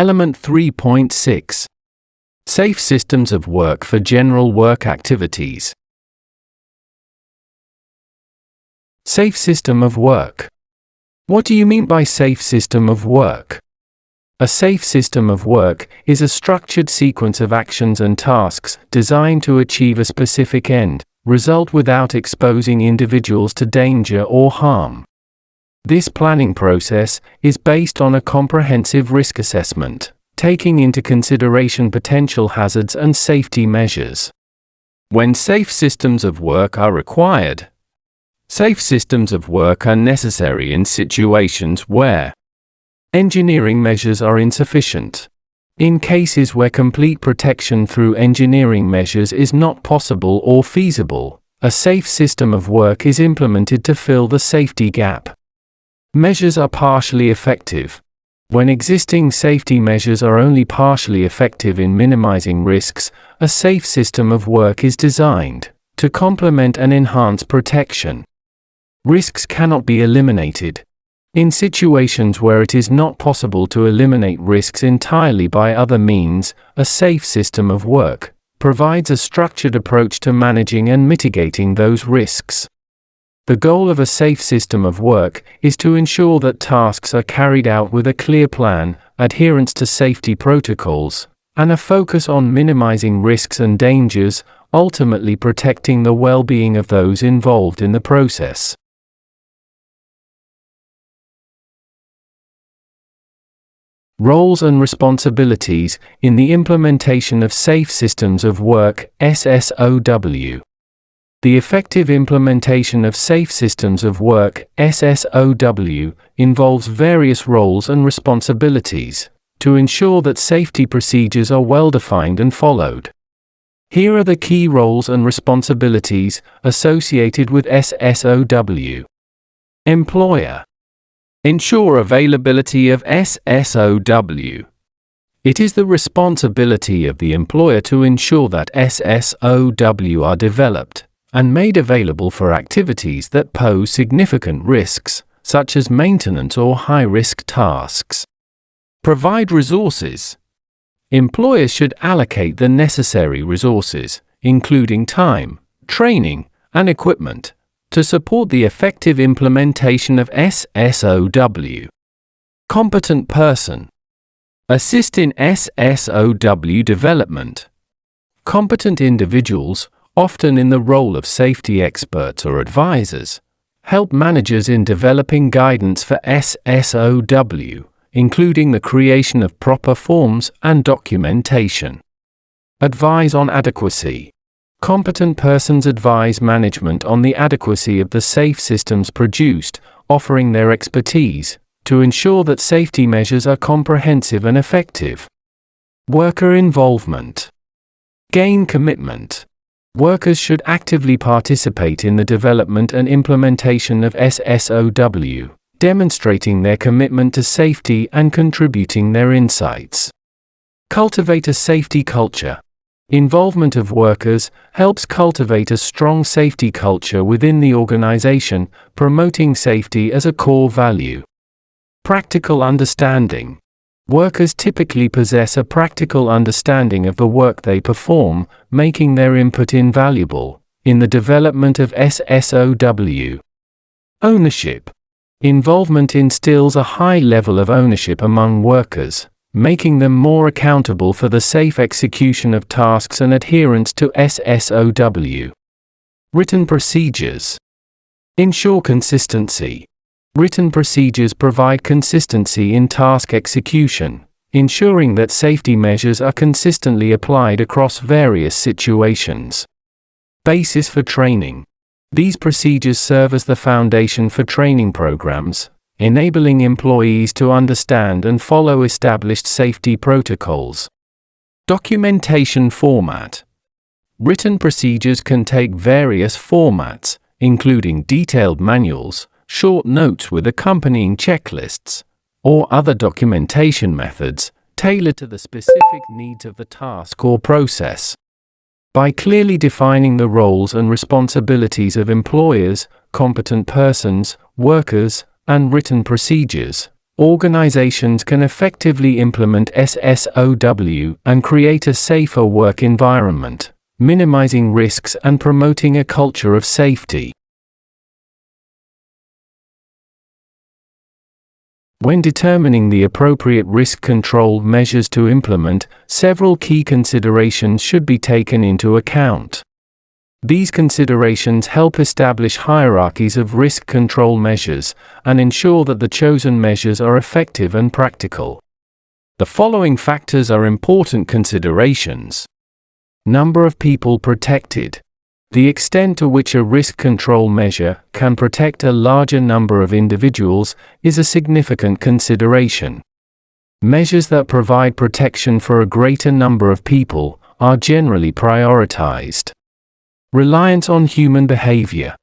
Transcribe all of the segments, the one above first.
Element 3.6. Safe systems of work for general work activities. Safe system of work. What do you mean by safe system of work? A safe system of work is a structured sequence of actions and tasks designed to achieve a specific end result without exposing individuals to danger or harm. This planning process is based on a comprehensive risk assessment, taking into consideration potential hazards and safety measures. When safe systems of work are required, safe systems of work are necessary in situations where engineering measures are insufficient. In cases where complete protection through engineering measures is not possible or feasible, a safe system of work is implemented to fill the safety gap. Measures are partially effective. When existing safety measures are only partially effective in minimizing risks, a safe system of work is designed to complement and enhance protection. Risks cannot be eliminated. In situations where it is not possible to eliminate risks entirely by other means, a safe system of work provides a structured approach to managing and mitigating those risks. The goal of a safe system of work is to ensure that tasks are carried out with a clear plan, adherence to safety protocols, and a focus on minimizing risks and dangers, ultimately protecting the well-being of those involved in the process. Roles and responsibilities in the implementation of safe systems of work, SSOW. The effective implementation of safe systems of work, SSOW, involves various roles and responsibilities to ensure that safety procedures are well defined and followed. Here are the key roles and responsibilities associated with SSOW. Employer. Ensure availability of SSOW. It is the responsibility of the employer to ensure that SSOW are developed and made available for activities that pose significant risks, such as maintenance or high-risk tasks. Provide resources. Employers should allocate the necessary resources, including time, training, and equipment, to support the effective implementation of SSOW. Competent person. Assist in SSOW development. Competent individuals, often in the role of safety experts or advisors, help managers in developing guidance for SSOW, including the creation of proper forms and documentation. Advise on adequacy. Competent persons advise management on the adequacy of the safe systems produced, offering their expertise to ensure that safety measures are comprehensive and effective. Worker involvement. Gain commitment. Workers should actively participate in the development and implementation of SSOW, demonstrating their commitment to safety and contributing their insights. Cultivate a safety culture. Involvement of workers helps cultivate a strong safety culture within the organization, promoting safety as a core value. Practical understanding. Workers typically possess a practical understanding of the work they perform, making their input invaluable in the development of SSOW. Ownership. Involvement instills a high level of ownership among workers, making them more accountable for the safe execution of tasks and adherence to SSOW. Written procedures. Ensure consistency. Written procedures provide consistency in task execution, ensuring that safety measures are consistently applied across various situations. Basis for training. These procedures serve as the foundation for training programs, enabling employees to understand and follow established safety protocols. Documentation format. Written procedures can take various formats, including detailed manuals, short notes with accompanying checklists, or other documentation methods tailored to the specific needs of the task or process. By clearly defining the roles and responsibilities of employers, competent persons, workers, and written procedures, organizations can effectively implement SSOW and create a safer work environment, minimizing risks and promoting a culture of safety. When determining the appropriate risk control measures to implement, several key considerations should be taken into account. These considerations help establish hierarchies of risk control measures and ensure that the chosen measures are effective and practical. The following factors are important considerations. Number of people protected. The extent to which a risk control measure can protect a larger number of individuals is a significant consideration. Measures that provide protection for a greater number of people are generally prioritized. Reliance on human behavior.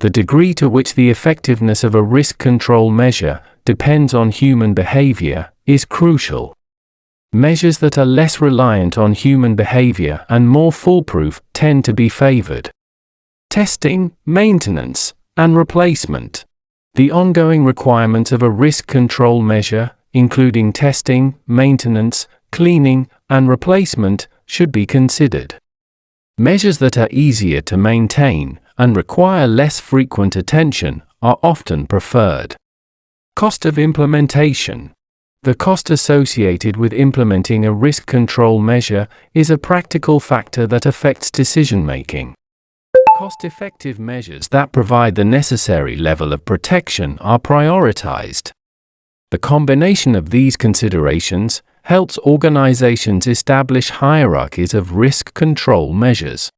The degree to which the effectiveness of a risk control measure depends on human behavior is crucial. Measures that are less reliant on human behavior and more foolproof tend to be favored. Testing, maintenance, and replacement. The ongoing requirements of a risk control measure, including testing, maintenance, cleaning, and replacement, should be considered. Measures that are easier to maintain and require less frequent attention are often preferred. Cost of implementation. The cost associated with implementing a risk control measure is a practical factor that affects decision-making. Cost-effective measures that provide the necessary level of protection are prioritized. The combination of these considerations helps organizations establish hierarchies of risk control measures.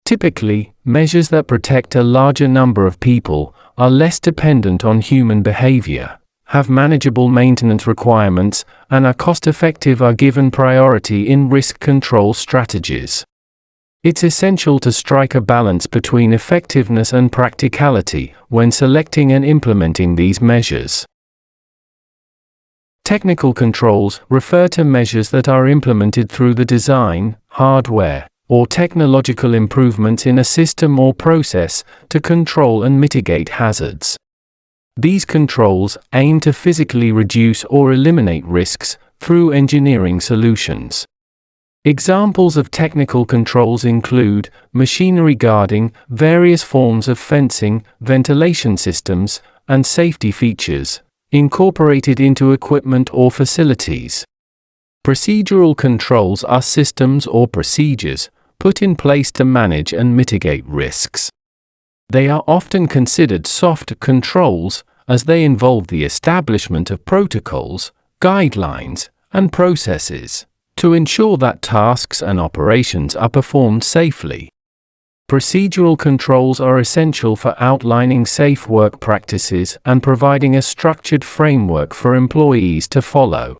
Typically, measures that protect a larger number of people are less dependent on human behavior, have manageable maintenance requirements, and are cost-effective are given priority in risk control strategies. It's essential to strike a balance between effectiveness and practicality when selecting and implementing these measures. Technical controls refer to measures that are implemented through the design, hardware, or technological improvements in a system or process to control and mitigate hazards. These controls aim to physically reduce or eliminate risks through engineering solutions. Examples of technical controls include machinery guarding, various forms of fencing, ventilation systems, and safety features incorporated into equipment or facilities. Procedural controls are systems or procedures put in place to manage and mitigate risks. They are often considered soft controls as they involve the establishment of protocols, guidelines, and processes to ensure that tasks and operations are performed safely. Procedural controls are essential for outlining safe work practices and providing a structured framework for employees to follow.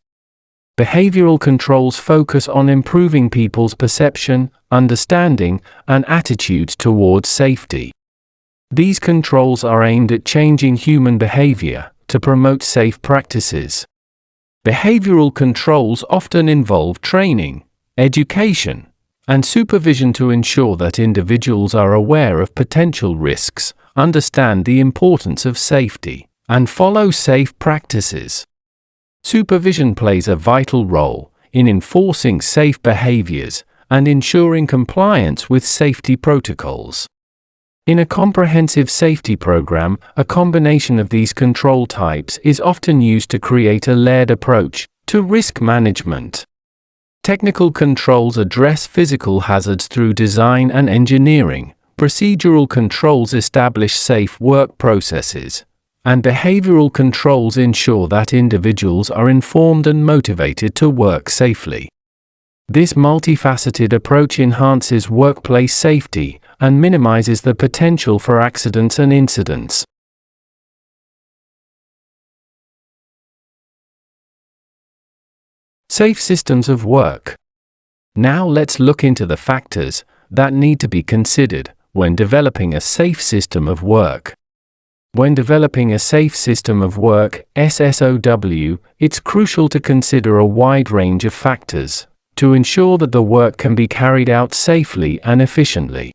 Behavioral controls focus on improving people's perception, understanding, and attitudes towards safety. These controls are aimed at changing human behavior to promote safe practices. Behavioral controls often involve training, education, and supervision to ensure that individuals are aware of potential risks, understand the importance of safety, and follow safe practices. Supervision plays a vital role in enforcing safe behaviors and ensuring compliance with safety protocols. In a comprehensive safety program, a combination of these control types is often used to create a layered approach to risk management. Technical controls address physical hazards through design and engineering. Procedural controls establish safe work processes, and behavioral controls ensure that individuals are informed and motivated to work safely. This multifaceted approach enhances workplace safety and minimizes the potential for accidents and incidents. Safe systems of work. Now let's look into the factors that need to be considered when developing a safe system of work. When developing a safe system of work, SSOW, it's crucial to consider a wide range of factors to ensure that the work can be carried out safely and efficiently.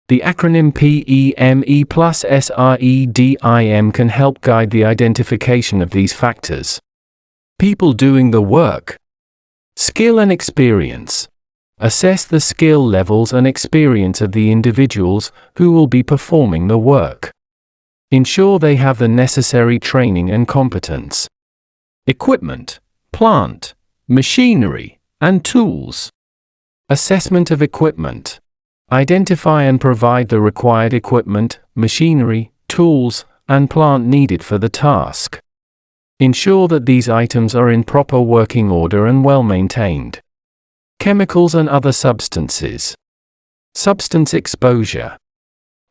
The acronym PEME plus SREDIM can help guide the identification of these factors. People doing the work. Skill and experience. Assess the skill levels and experience of the individuals who will be performing the work. Ensure they have the necessary training and competence. Equipment, plant, machinery, and tools. Assessment of equipment. Identify and provide the required equipment, machinery, tools, and plant needed for the task. Ensure that these items are in proper working order and well maintained. Chemicals and other substances. Substance exposure.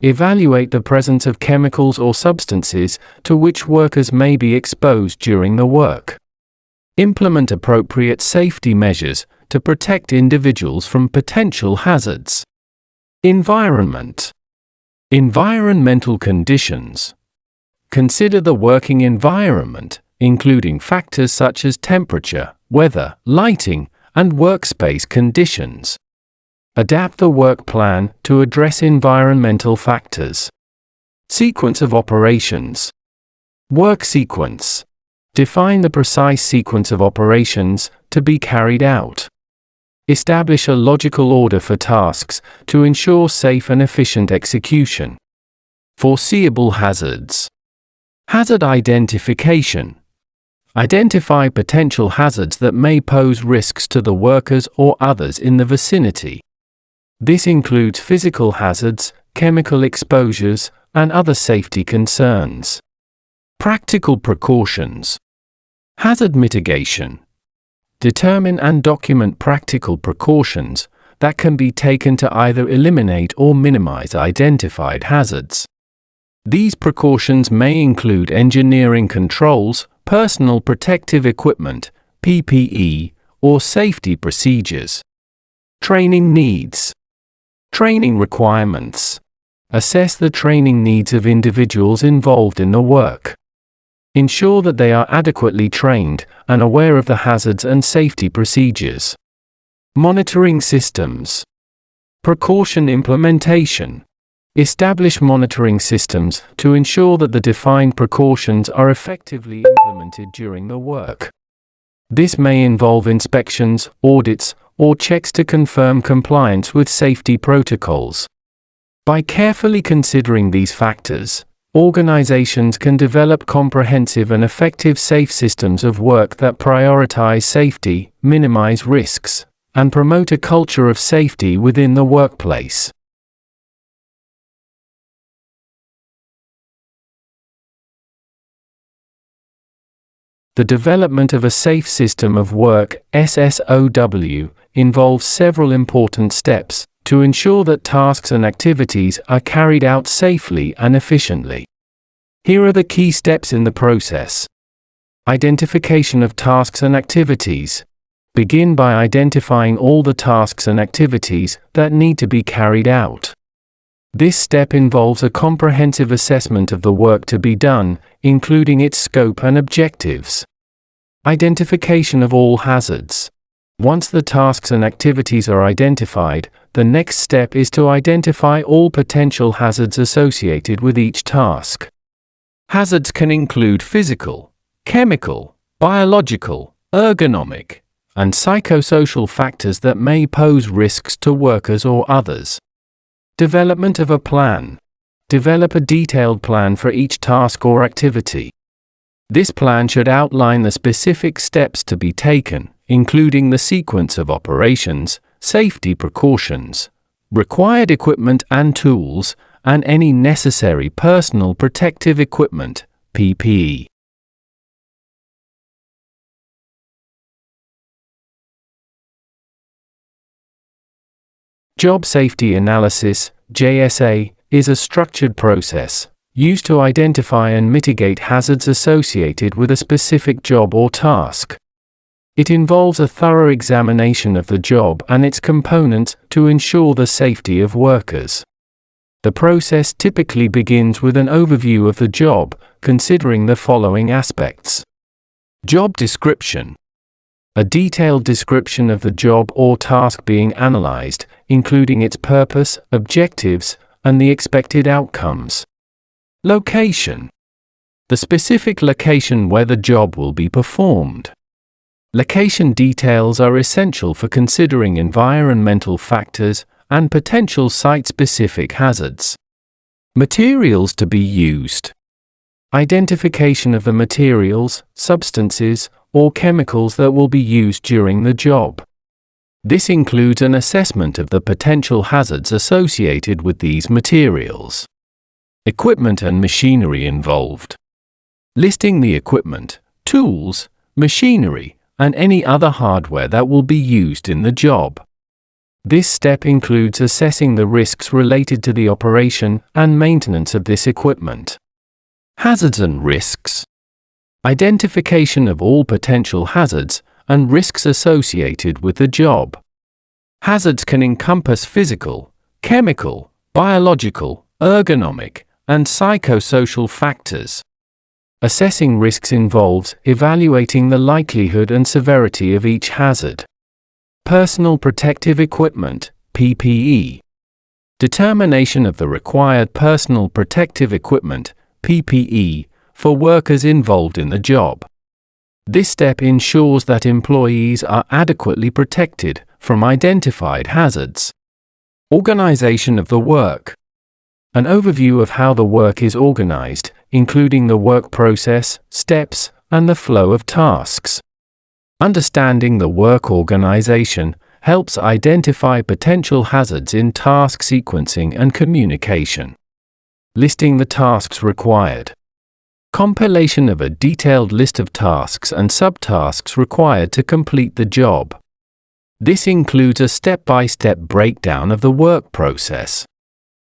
Evaluate the presence of chemicals or substances to which workers may be exposed during the work. Implement appropriate safety measures to protect individuals from potential hazards. Environment. Environmental conditions. Consider the working environment, including factors such as temperature, weather, lighting, and workspace conditions. Adapt the work plan to address environmental factors. Sequence of operations. Work sequence. Define the precise sequence of operations to be carried out. Establish a logical order for tasks to ensure safe and efficient execution. Foreseeable hazards. Hazard identification. Identify potential hazards that may pose risks to the workers or others in the vicinity. This includes physical hazards, chemical exposures, and other safety concerns. Practical precautions. Hazard mitigation. Determine and document practical precautions that can be taken to either eliminate or minimize identified hazards. These precautions may include engineering controls, personal protective equipment, PPE, or safety procedures. Training needs. Training requirements. Assess the training needs of individuals involved in the work. Ensure that they are adequately trained and aware of the hazards and safety procedures. Monitoring systems. Precaution implementation. Establish monitoring systems to ensure that the defined precautions are effectively implemented during the work. This may involve inspections, audits, or checks to confirm compliance with safety protocols. By carefully considering these factors, organizations can develop comprehensive and effective safe systems of work that prioritize safety, minimize risks, and promote a culture of safety within the workplace. The development of a safe system of work, SSOW, involves several important steps to ensure that tasks and activities are carried out safely and efficiently. Here are the key steps in the process. Identification of tasks and activities. Begin by identifying all the tasks and activities that need to be carried out. This step involves a comprehensive assessment of the work to be done, including its scope and objectives. Identification of all hazards. Once the tasks and activities are identified, the next step is to identify all potential hazards associated with each task. Hazards can include physical, chemical, biological, ergonomic, and psychosocial factors that may pose risks to workers or others. Development of a plan. Develop a detailed plan for each task or activity. This plan should outline the specific steps to be taken, including the sequence of operations, safety precautions, required equipment and tools, and any necessary personal protective equipment, PPE. Job Safety Analysis, JSA, is a structured process used to identify and mitigate hazards associated with a specific job or task. It involves a thorough examination of the job and its components to ensure the safety of workers. The process typically begins with an overview of the job, considering the following aspects. Job description. A detailed description of the job or task being analyzed, including its purpose, objectives, and the expected outcomes. Location. The specific location where the job will be performed. Location details are essential for considering environmental factors and potential site-specific hazards. Materials to be used. Identification of the materials, substances, or chemicals that will be used during the job. This includes an assessment of the potential hazards associated with these materials. Equipment and machinery involved. Listing the equipment, tools, machinery, and any other hardware that will be used in the job. This step includes assessing the risks related to the operation and maintenance of this equipment. Hazards and risks. Identification of all potential hazards and risks associated with the job. Hazards can encompass physical, chemical, biological, ergonomic, and psychosocial factors. Assessing risks involves evaluating the likelihood and severity of each hazard. Personal protective equipment, PPE. Determination of the required personal protective equipment, PPE, for workers involved in the job. This step ensures that employees are adequately protected from identified hazards. Organization of the work. An overview of how the work is organized, including the work process, steps, and the flow of tasks. Understanding the work organization helps identify potential hazards in task sequencing and communication. Listing the tasks required. Compilation of a detailed list of tasks and subtasks required to complete the job. This includes a step-by-step breakdown of the work process.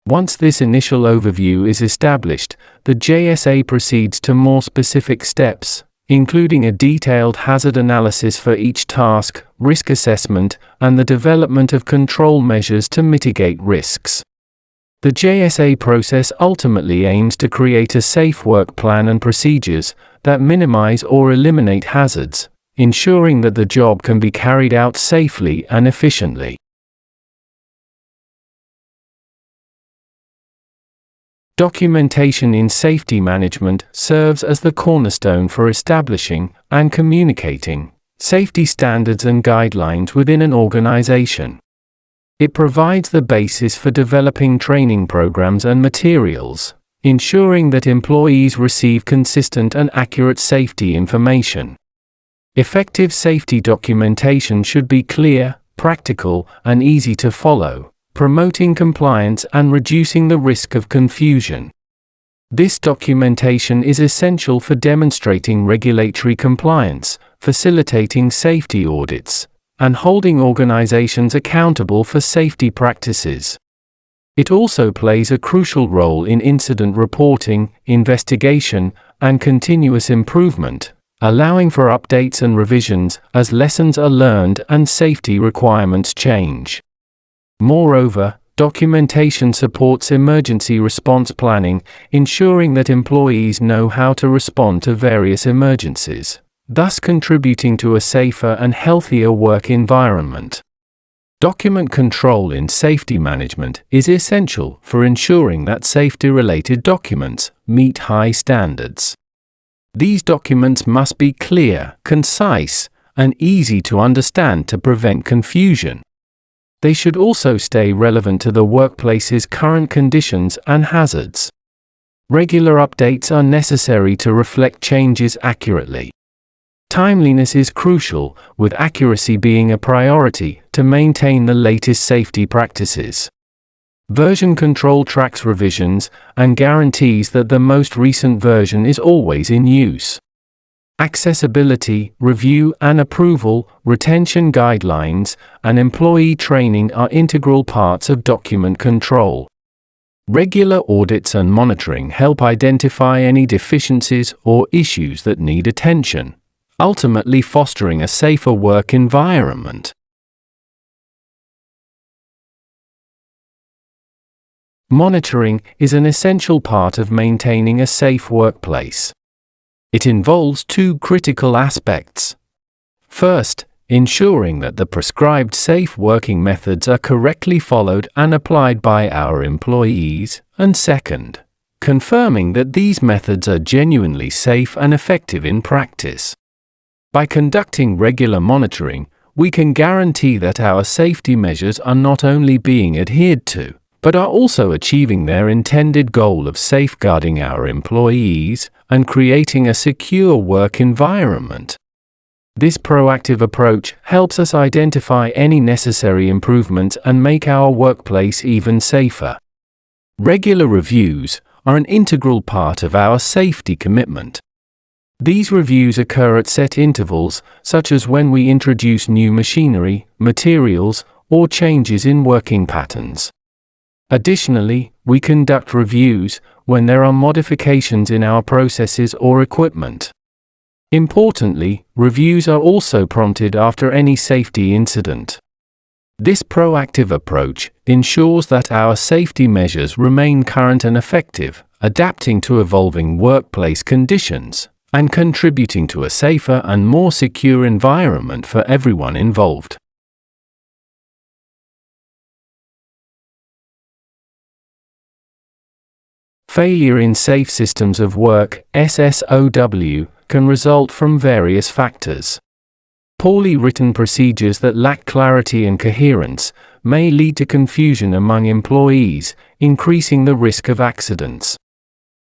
Once this initial overview is established, the JSA proceeds to more specific steps, including a detailed hazard analysis for each task, risk assessment, and the development of control measures to mitigate risks. The JSA process ultimately aims to create a safe work plan and procedures that minimize or eliminate hazards, ensuring that the job can be carried out safely and efficiently. Documentation in safety management serves as the cornerstone for establishing and communicating safety standards and guidelines within an organization. It provides the basis for developing training programs and materials, ensuring that employees receive consistent and accurate safety information. Effective safety documentation should be clear, practical, and easy to follow, promoting compliance and reducing the risk of confusion. This documentation is essential for demonstrating regulatory compliance, facilitating safety audits, and holding organizations accountable for safety practices. It also plays a crucial role in incident reporting, investigation, and continuous improvement, allowing for updates and revisions as lessons are learned and safety requirements change. Moreover, documentation supports emergency response planning, ensuring that employees know how to respond to various emergencies, thus contributing to a safer and healthier work environment. Document control in safety management is essential for ensuring that safety-related documents meet high standards. These documents must be clear, concise, and easy to understand to prevent confusion. They should also stay relevant to the workplace's current conditions and hazards. Regular updates are necessary to reflect changes accurately. Timeliness is crucial, with accuracy being a priority to maintain the latest safety practices. Version control tracks revisions and guarantees that the most recent version is always in use. Accessibility, review and approval, retention guidelines, and employee training are integral parts of document control. Regular audits and monitoring help identify any deficiencies or issues that need attention, ultimately fostering a safer work environment. Monitoring is an essential part of maintaining a safe workplace. It involves two critical aspects. First, ensuring that the prescribed safe working methods are correctly followed and applied by our employees, and second, confirming that these methods are genuinely safe and effective in practice. By conducting regular monitoring, we can guarantee that our safety measures are not only being adhered to, but are also achieving their intended goal of safeguarding our employees and creating a secure work environment. This proactive approach helps us identify any necessary improvements and make our workplace even safer. Regular reviews are an integral part of our safety commitment. These reviews occur at set intervals, such as when we introduce new machinery, materials, or changes in working patterns. Additionally, we conduct reviews when there are modifications in our processes or equipment. Importantly, reviews are also prompted after any safety incident. This proactive approach ensures that our safety measures remain current and effective, adapting to evolving workplace conditions and contributing to a safer and more secure environment for everyone involved. Failure in safe systems of work, SSOW, can result from various factors. Poorly written procedures that lack clarity and coherence may lead to confusion among employees, increasing the risk of accidents.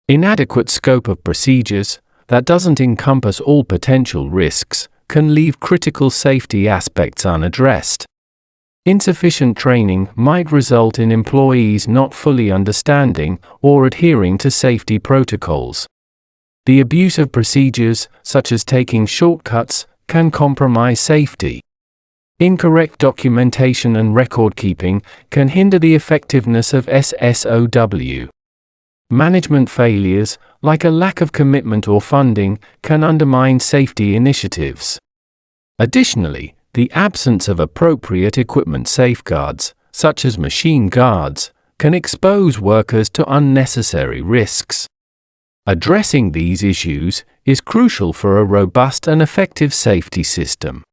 Inadequate scope of procedures that doesn't encompass all potential risks can leave critical safety aspects unaddressed. Insufficient training might result in employees not fully understanding or adhering to safety protocols. The abuse of procedures, such as taking shortcuts, can compromise safety. Incorrect documentation and record keeping can hinder the effectiveness of SSOW. Management failures, like a lack of commitment or funding, can undermine safety initiatives. Additionally, the absence of appropriate equipment safeguards, such as machine guards, can expose workers to unnecessary risks. Addressing these issues is crucial for a robust and effective safety system.